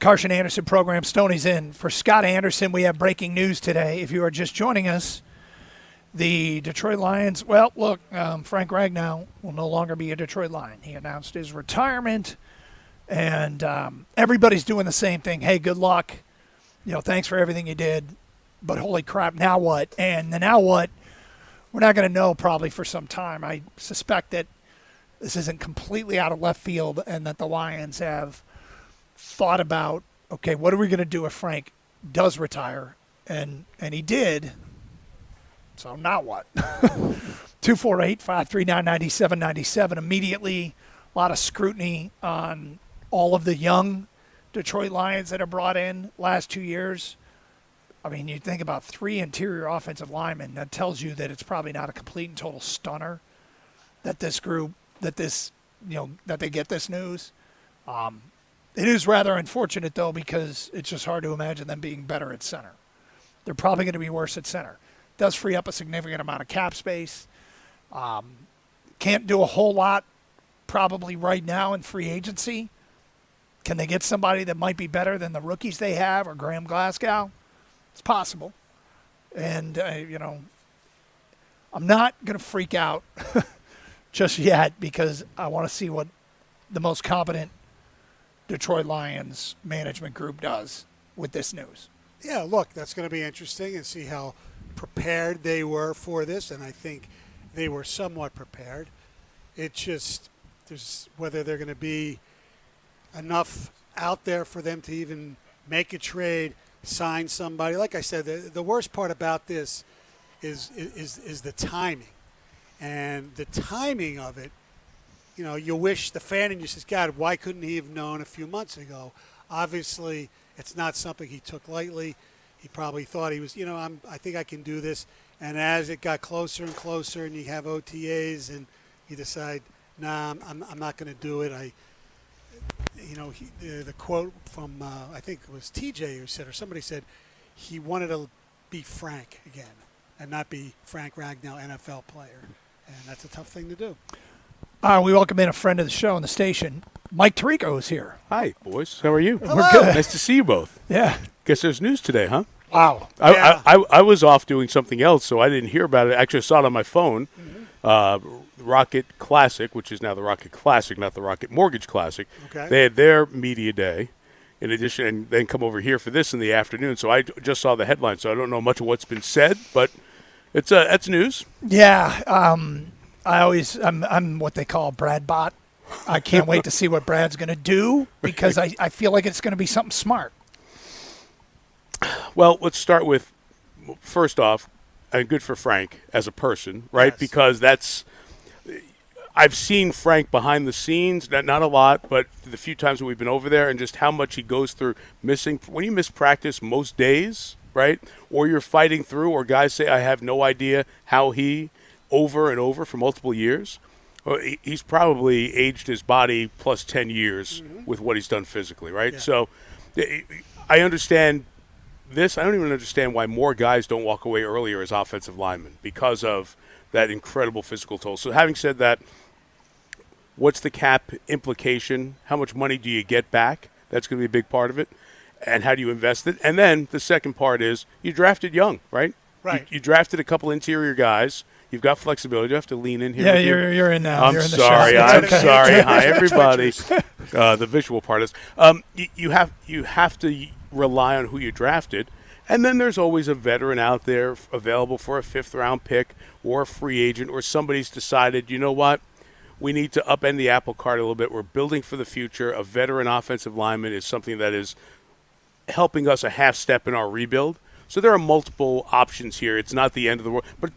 Karsch and Anderson program. Stoney's in. For Scott Anderson, we have breaking news today. If you are just joining us, the Detroit Lions, Frank Ragnow will no longer be a Detroit Lion. He announced his retirement, and everybody's doing the same thing. Hey, good luck. Thanks for everything you did, but holy crap, now what? And the now what, we're not going to know probably for some time. I suspect that this isn't completely out of left field and that the Lions have thought about, okay, what are we going to do if Frank does retire? And he did. So now what? 248-539-9797. Immediately, a lot of scrutiny on all of the young Detroit Lions that are brought in last 2 years. I mean, you think about 3 interior offensive linemen. That tells you that it's probably not a complete and total stunner that this group, that they get this news. It is rather unfortunate, though, because it's just hard to imagine them being better at center. They're probably going to be worse at center. It does free up a significant amount of cap space. Can't do a whole lot probably right now in free agency. Can they get somebody that might be better than the rookies they have or Graham Glasgow? It's possible. And, I'm not going to freak out just yet because I want to see what the most competent Detroit Lions management group does with this news. Yeah, look, that's going to be interesting and see how prepared they were for this, and I think they were somewhat prepared. It's just there's whether they're going to be enough out there for them to even make a trade, sign somebody. Like I said, the worst part about this is the timing. And the timing of it, you wish the fan in you says, God, why couldn't he have known a few months ago? Obviously, it's not something he took lightly. He probably thought he was, I think I can do this. And as it got closer and closer and you have OTAs and you decide, nah, I'm not going to do it. The quote from, I think it was TJ who said, or somebody said, he wanted to be Frank again and not be Frank Ragnow, NFL player. And that's a tough thing to do. We welcome in a friend of the show on the station. Mike Tirico is here. Hi, boys. How are you? Hello. We're good. Nice to see you both. Yeah. Guess there's news today, huh? Wow. I was off doing something else, so I didn't hear about it. Actually, I saw it on my phone. Rocket Classic, which is now the Rocket Classic, not the Rocket Mortgage Classic. Okay. They had their media day, in addition, and then come over here for this in the afternoon. So I just saw the headline, so I don't know much of what's been said, but it's news. Yeah. I'm what they call a Brad bot. I can't wait to see what Brad's going to do because I feel like it's going to be something smart. Well, let's start with, first off, and good for Frank as a person, right? Yes. Because I've seen Frank behind the scenes, not a lot, but the few times that we've been over there and just how much he goes through when you miss practice most days, right? Or you're fighting through, or guys say, I have no idea how he, over and over for multiple years. Well, he's probably aged his body plus 10 years with what he's done physically, right? Yeah. So I understand this. I don't even understand why more guys don't walk away earlier as offensive linemen because of that incredible physical toll. So having said that, what's the cap implication? How much money do you get back? That's going to be a big part of it. And how do you invest it? And then the second part is you drafted young, right? Right. You drafted a couple interior guys. You've got flexibility. You have to lean in here. Yeah, you're in now. I'm You're in the sorry. shot. I'm It's okay. sorry. Hi, everybody. The visual part is you have to rely on who you drafted, and then there's always a veteran out there available for a 5th-round pick or a free agent, or somebody's decided, you know what, we need to upend the apple cart a little bit. We're building for the future. A veteran offensive lineman is something that is helping us a half step in our rebuild. So there are multiple options here. It's not the end of the world, but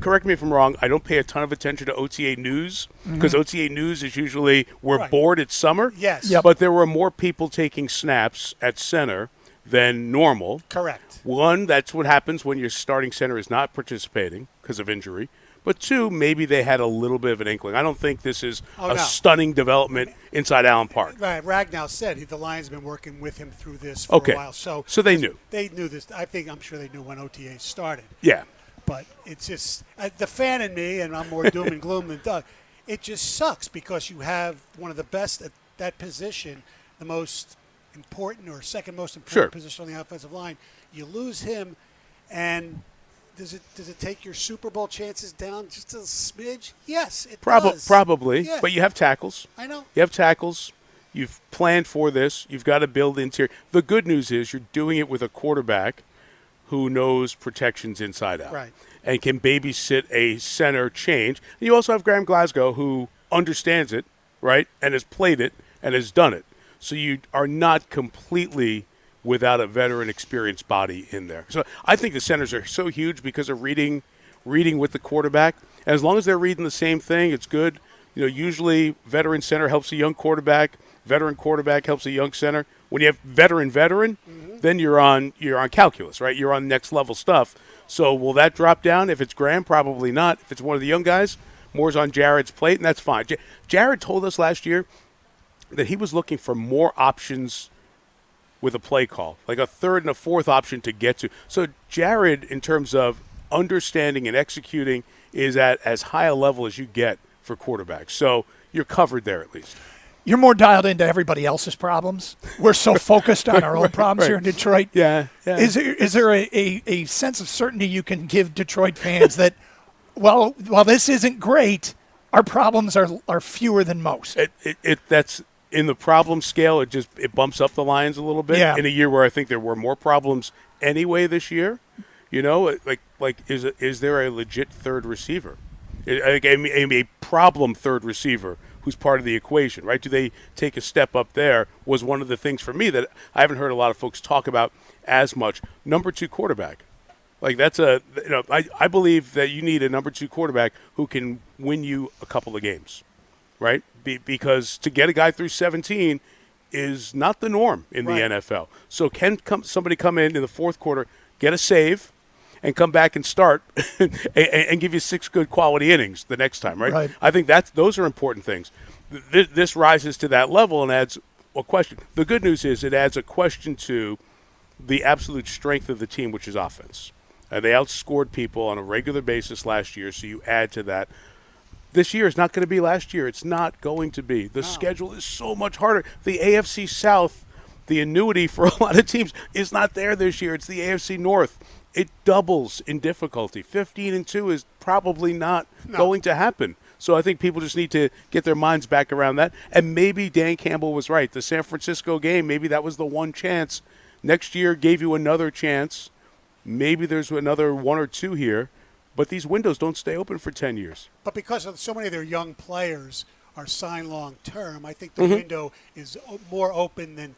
correct me if I'm wrong, I don't pay a ton of attention to OTA news because OTA news is usually we're bored, it's summer. Yes. Yep. But there were more people taking snaps at center than normal. Correct. One, that's what happens when your starting center is not participating because of injury. But two, maybe they had a little bit of an inkling. I don't think this is stunning development inside Allen Park. Right. Ragnow said the Lions have been working with him through this for a while. So they knew. They knew this. I'm sure they knew when OTA started. Yeah. But it's just the fan in me, and I'm more doom and gloom than Doug. It just sucks because you have one of the best at that position, the most important or second most important Sure. position on the offensive line. You lose him, and does it take your Super Bowl chances down just a smidge? Yes, it does. Probably, Yeah. but you have tackles. I know. You have tackles. You've planned for this. You've got to build interior. The good news is you're doing it with a quarterback who knows protections inside out. Right. And can babysit a center change. And you also have Graham Glasgow who understands it, right, and has played it and has done it. So you are not completely without a veteran experienced body in there. So I think the centers are so huge because of reading with the quarterback. And as long as they're reading the same thing, it's good. Usually veteran center helps a young quarterback. Veteran quarterback helps a young center. When you have veteran, then you're on calculus, right? You're on next level stuff. So will that drop down? If it's Graham, probably not. If it's one of the young guys, more's on Jared's plate, and that's fine. Jared told us last year that he was looking for more options with a play call, like a third and a fourth option to get to. So Jared, in terms of understanding and executing, is at as high a level as you get for quarterbacks. So you're covered there at least. You're more dialed into everybody else's problems. We're so focused on our own problems here in Detroit. Yeah. Is there a sense of certainty you can give Detroit fans that, while this isn't great, our problems are fewer than most? That's in the problem scale. It bumps up the Lions a little bit. Yeah. In a year where I think there were more problems anyway this year. Is there a legit third receiver? A problem third receiver who's part of the equation, right? Do they take a step up there was one of the things for me that I haven't heard a lot of folks talk about as much. Number 2 quarterback. Like I believe that you need a number 2 quarterback who can win you a couple of games, right? Because to get a guy through 17 is not the norm in the NFL. So can somebody come in the fourth quarter, get a save, and come back and start and give you 6 good quality innings the next time, right? I think those are important things. This rises to that level and adds a question. The good news is it adds a question to the absolute strength of the team, which is offense. They outscored people on a regular basis last year, so you add to that. This year is not going to be last year. It's not going to be. The schedule is so much harder. The AFC South, the annuity for a lot of teams, is not there this year. It's the AFC North. It doubles in difficulty. 15-2 is probably not going to happen. So I think people just need to get their minds back around that. And maybe Dan Campbell was right. The San Francisco game, maybe that was the one chance. Next year gave you another chance. Maybe there's another 1 or 2 here. But these windows don't stay open for 10 years. But because of so many of their young players are signed long-term, I think the window is more open than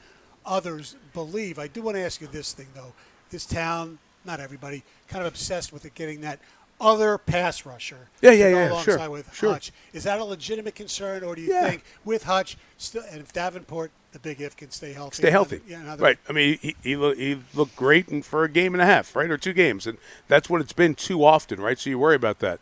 others believe. I do want to ask you this thing, though. This town, not everybody, kind of obsessed with it getting that other pass rusher to go alongside with Hutch. Is that a legitimate concern, or do you think with Hutch, still, and if Davenport, the big if, can stay healthy? Stay healthy. Right. I mean, he looked great for a game and a half, right, or 2 games. And that's what it's been too often, right? So you worry about that.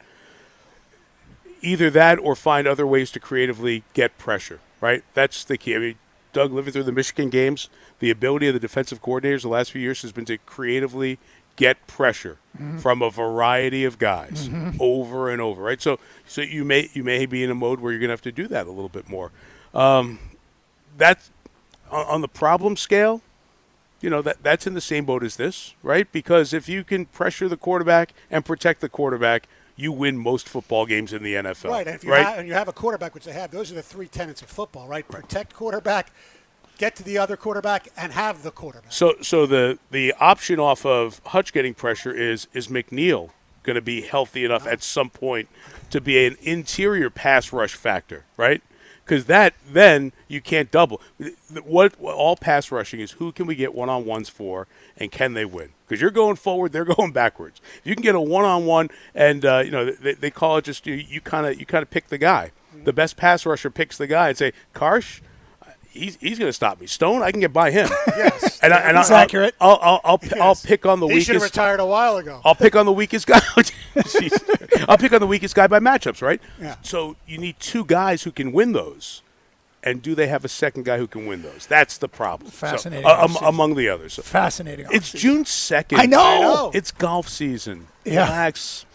Either that or find other ways to creatively get pressure, right? That's the key. I mean, Doug, living through the Michigan games, the ability of the defensive coordinators the last few years has been to creatively get pressure from a variety of guys over and over, right? So you may be in a mode where you're going to have to do that a little bit more. That's on the problem scale. That's in the same boat as this, right? Because if you can pressure the quarterback and protect the quarterback, you win most football games in the NFL. Right, and if you have a quarterback, which they have, those are the 3 tenets of football, right? Protect quarterback, get to the other quarterback, and have the quarterback. So the option off of Hutch getting pressure is McNeil going to be healthy enough at some point to be an interior pass rush factor, right? Because then you can't double. What all pass rushing is, who can we get one-on-ones for, and can they win? Because you're going forward, they're going backwards. If you can get a one-on-one, and they call it just you kind of pick the guy. The best pass rusher picks the guy and say, Karsch, he's going to stop me. Stone, I can get by him. Yes, and that's accurate. I'll pick on the he weakest. Should have retired a while ago. I'll pick on the weakest guy. I'll pick on the weakest guy by matchups, right? Yeah. So you need 2 guys who can win those. And do they have a second guy who can win those? That's the problem. Fascinating. Among the others. Fascinating. It's June 2nd. I know. It's golf season. Yeah. Relax.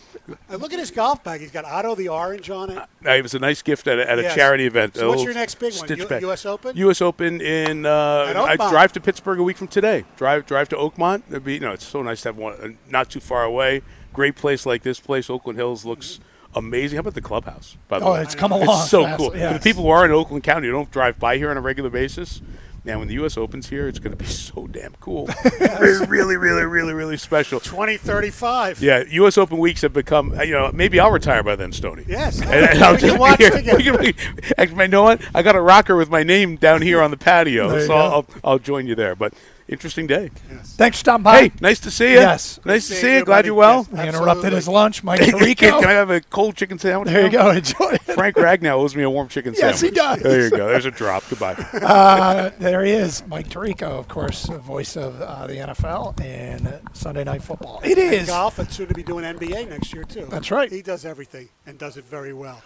Look at his golf bag. He's got Otto the Orange on it. It was a nice gift at a Yes. charity event. So what's your next big one? Stitch bag. U.S. Open? U.S. Open in. I Oakmont. drive to Pittsburgh a week from today. Drive to Oakmont. It'd be, it's so nice to have one not too far away. Great place like this place. Oakland Hills looks amazing. How about the clubhouse? By the way, it's come along. it's so fast, cool. yes. For the people who are in Oakland County, who don't drive by here on a regular basis. Now, when the U.S. Open's here, it's going to be so damn cool. really, really, really, really special. 2035. Yeah, U.S. Open weeks have become, maybe I'll retire by then, Stoney. Yes. And I'll We just can watch be here. together. Actually, you know what? I got a rocker with my name down here on the patio, There you so go. I'll join you there. But interesting day. Yes. Thanks for stopping by. Hey, nice to see you. Yes. Nice to Seeing see you. you, Glad buddy. you're well. Yes. We interrupted Absolutely. his lunch, Mike Can Tirico. I have a cold chicken sandwich? There you now? go. Enjoy it. Frank Ragnow owes me a warm chicken Yes, he sandwich. does. There you go. There's a drop. Goodbye. There he is, Mike Tirico, of course, voice of the NFL and Sunday Night Football. It And is. golf, and soon to be doing NBA next year, too. That's right. He does everything and does it very well.